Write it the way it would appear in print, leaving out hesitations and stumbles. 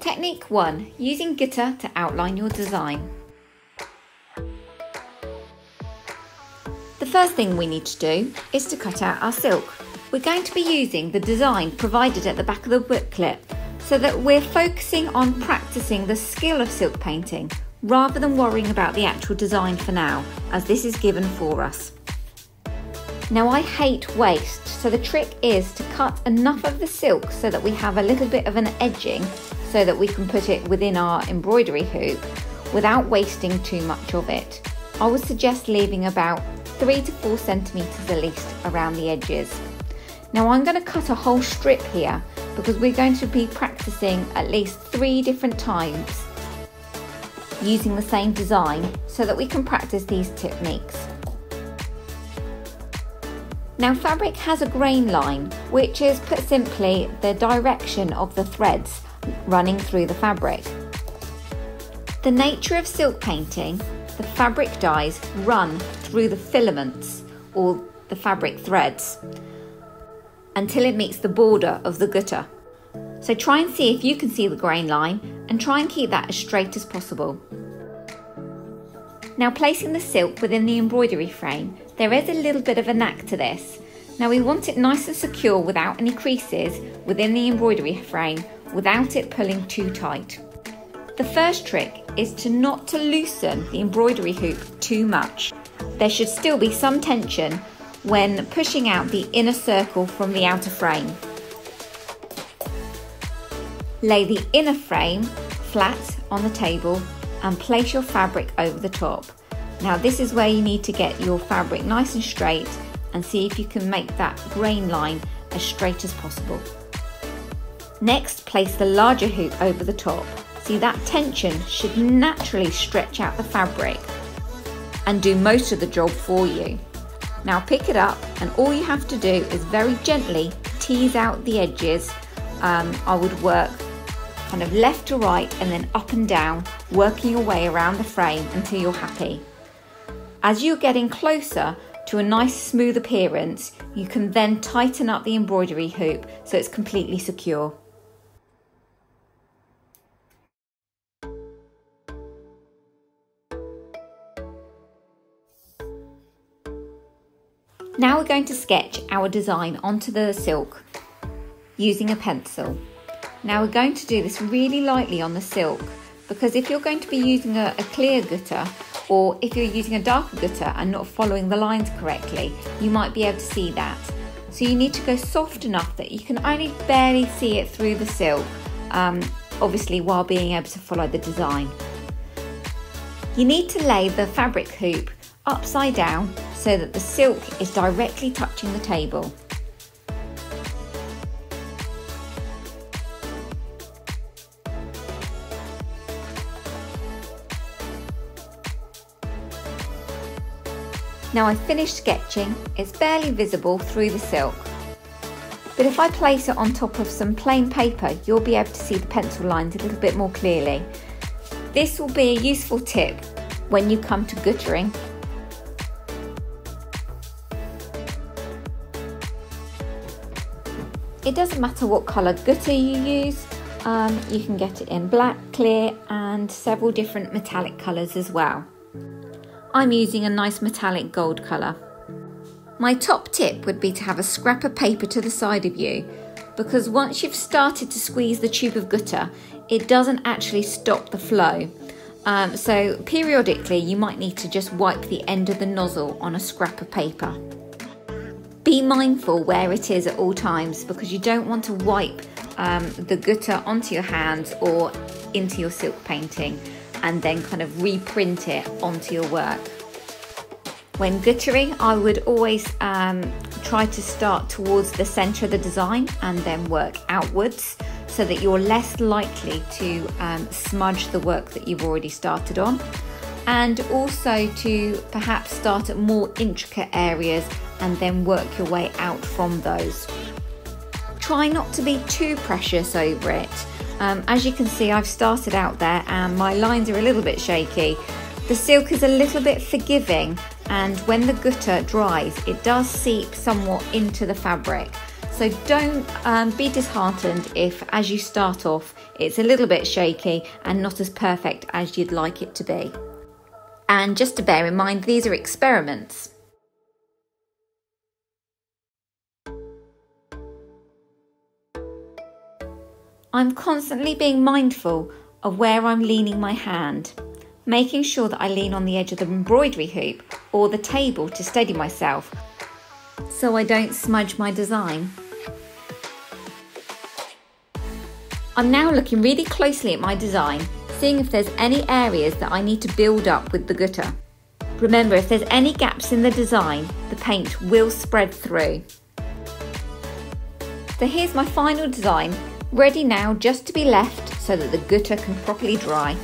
Technique 1. Using Gutta to outline your design. The first thing we need to do is to cut out our silk. We're going to be using the design provided at the back of the booklet so that we're focusing on practicing the skill of silk painting rather than worrying about the actual design for now, as this is given for us. Now, I hate waste, so the trick is to cut enough of the silk so that we have a little bit of an edging so that we can put it within our embroidery hoop without wasting too much of it. I would suggest leaving about 3 to 4 centimetres at least around the edges. Now, I'm going to cut a whole strip here because we're going to be practicing at least 3 different times using the same design so that we can practice these techniques. Now, fabric has a grain line, which is, put simply, the direction of the threads running through the fabric. The nature of silk painting, the fabric dyes run through the filaments or the fabric threads until it meets the border of the gutta. So try and see if you can see the grain line and try and keep that as straight as possible. Now, placing the silk within the embroidery frame, there is a little bit of a knack to this. Now, we want it nice and secure without any creases within the embroidery frame without it pulling too tight. The first trick is to not to loosen the embroidery hoop too much. There should still be some tension when pushing out the inner circle from the outer frame. Lay the inner frame flat on the table and place your fabric over the top. Now, this is where you need to get your fabric nice and straight and see if you can make that grain line as straight as possible. Next, place the larger hoop over the top. See, that tension should naturally stretch out the fabric and do most of the job for you. Now, pick it up and all you have to do is very gently tease out the edges. I would work kind of left to right and then up and down, working your way around the frame until you're happy. As you're getting closer to a nice smooth appearance, you can then tighten up the embroidery hoop so it's completely secure. Now we're going to sketch our design onto the silk using a pencil. Now, we're going to do this really lightly on the silk because if you're going to be using a clear gutta, or if you're using a darker gutta and not following the lines correctly, you might be able to see that. So you need to go soft enough that you can only barely see it through the silk, obviously while being able to follow the design. You need to lay the fabric hoop upside down so that the silk is directly touching the table. Now, I've finished sketching, it's barely visible through the silk. But if I place it on top of some plain paper, you'll be able to see the pencil lines a little bit more clearly. This will be a useful tip when you come to guttering. It doesn't matter what colour gutta you use, you can get it in black, clear and several different metallic colours as well. I'm using a nice metallic gold colour. My top tip would be to have a scrap of paper to the side of you, because once you've started to squeeze the tube of gutta, it doesn't actually stop the flow. So periodically you might need to just wipe the end of the nozzle on a scrap of paper. Be mindful where it is at all times because you don't want to wipe the gutta onto your hands or into your silk painting and then kind of reprint it onto your work. When guttering, I would always try to start towards the centre of the design and then work outwards so that you're less likely to smudge the work that you've already started on, and also to perhaps start at more intricate areas and then work your way out from those. Try not to be too precious over it. As you can see, I've started out there and my lines are a little bit shaky. The silk is a little bit forgiving, and when the gutta dries, it does seep somewhat into the fabric. So don't be disheartened if, as you start off, it's a little bit shaky and not as perfect as you'd like it to be. And just to bear in mind, these are experiments. I'm constantly being mindful of where I'm leaning my hand, making sure that I lean on the edge of the embroidery hoop or the table to steady myself, so I don't smudge my design. I'm now looking really closely at my design, seeing if there's any areas that I need to build up with the Gutta. Remember, if there's any gaps in the design, the paint will spread through. So here's my final design, ready now just to be left so that the Gutta can properly dry.